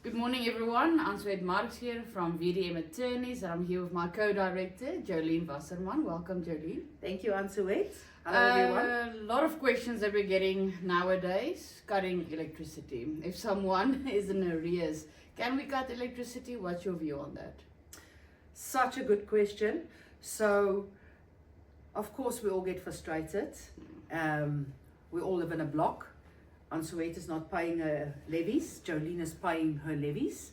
Good morning everyone, Ann-Suhet here from VDM Attorneys, and I'm here with my co-director, Johlene Wasserman. Welcome, Johlene. Thank you, Ann-Suhet. Hello everyone. A lot of questions that we're getting nowadays, cutting electricity. If someone is in arrears, can we cut electricity? What's your view on that? Such a good question. So, of course, we all get frustrated. We all live in a block. Ann-Suhet is not paying her levies. Johlene is paying her levies.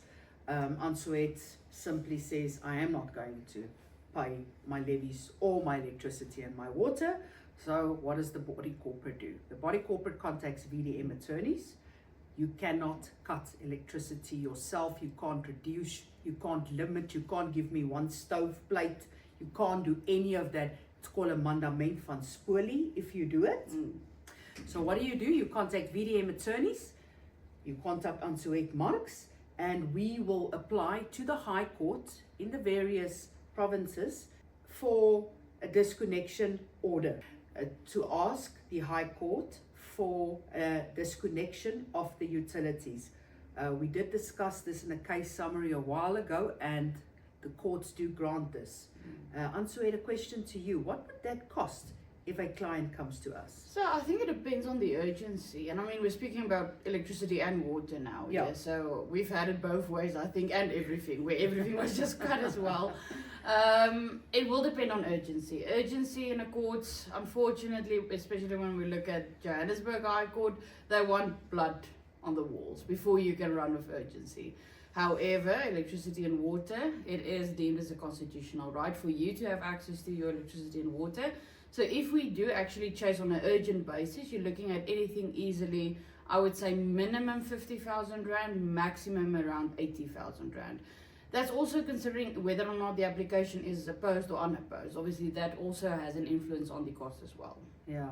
Ann-Suhet simply says, I am not going to pay my levies or my electricity and my water. So what does the body corporate do? The body corporate contacts VDM attorneys. You cannot cut electricity yourself. You can't reduce, you can't limit, you can't give me one stove plate. You can't do any of that. It's called a mandament van spoorlie if you do it. So what do? You contact VDM attorneys, you contact Ann-Suhet Marks, and we will apply to the High Court in the various provinces for a disconnection order to ask the High Court for a disconnection of the utilities. We did discuss this in a case summary a while ago, and the courts do grant this. Ann-Suhet, a question to you. What would that cost if a client comes to us? So I think it depends on the urgency, and I mean we're speaking about electricity and water now. Yeah. So we've had it both ways, I think, and everything, where everything was just cut as well. It will depend on urgency. Urgency in a court, unfortunately, especially when we look at Johannesburg High Court, they want blood on the walls before you can run with urgency. However, electricity and water, it is deemed as a constitutional right for you to have access to your electricity and water. So if we do actually chase on an urgent basis, you're looking at anything easily, I would say minimum 50,000 Rand, maximum around 80,000 Rand. That's also considering whether or not the application is opposed or unopposed. Obviously, that also has an influence on the cost as well. Yeah.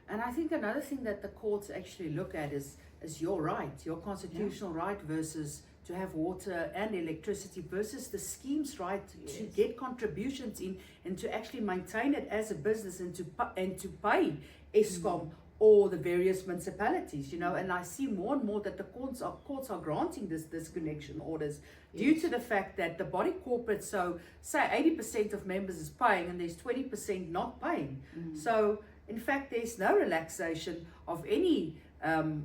And I think another thing that the courts actually look at is your right, your constitutional right versus to have water and electricity versus the scheme's right to get contributions in and to actually maintain it as a business and to pay Eskom or the various municipalities, and I see more and more that the courts are granting this disconnection orders due to the fact that the body corporate, so say 80% of members is paying and there's 20% not paying. So in fact there's no relaxation of any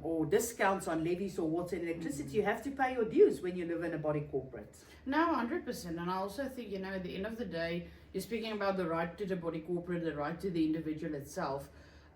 or discounts on levies or water and electricity. You have to pay your dues when you live in a body corporate. No, 100%. And I also think, at the end of the day, you're speaking about the right to the body corporate, the right to the individual itself.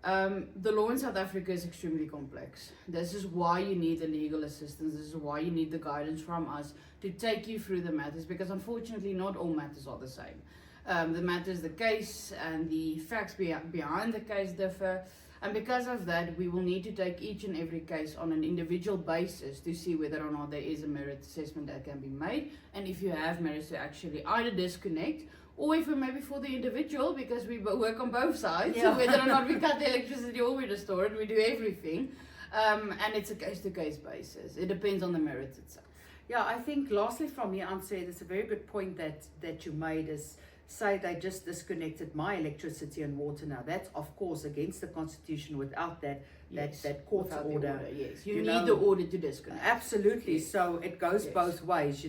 The law in South Africa is extremely complex. This is why you need the legal assistance. This is why you need the guidance from us to take you through the matters, because unfortunately not all matters are the same. The matters, the case and the facts behind the case differ. And because of that, we will need to take each and every case on an individual basis to see whether or not there is a merit assessment that can be made. And if you have merits to actually either disconnect, or if maybe for the individual, because we work on both sides, whether or not we cut the electricity or we restore it, we do everything. And it's a case-to-case basis. It depends on the merits itself. Yeah, I think lastly from me, Ann-Suhet, it's a very good point that you made is, say they just disconnected my electricity and water now. That's of course against the constitution without that court order. Yes, you need the order to disconnect. Absolutely. Yes. So it goes both ways,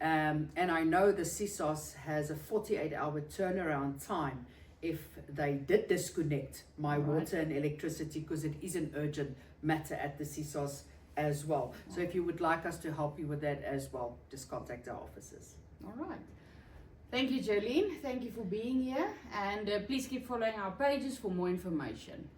and I know the CISOS has a 48-hour turnaround time if they did disconnect my water and electricity, because it is an urgent matter at the CISOS as well. So if you would like us to help you with that as well, just contact our offices. All right. Thank you, Johlene. Thank you for being here. And please keep following our pages for more information.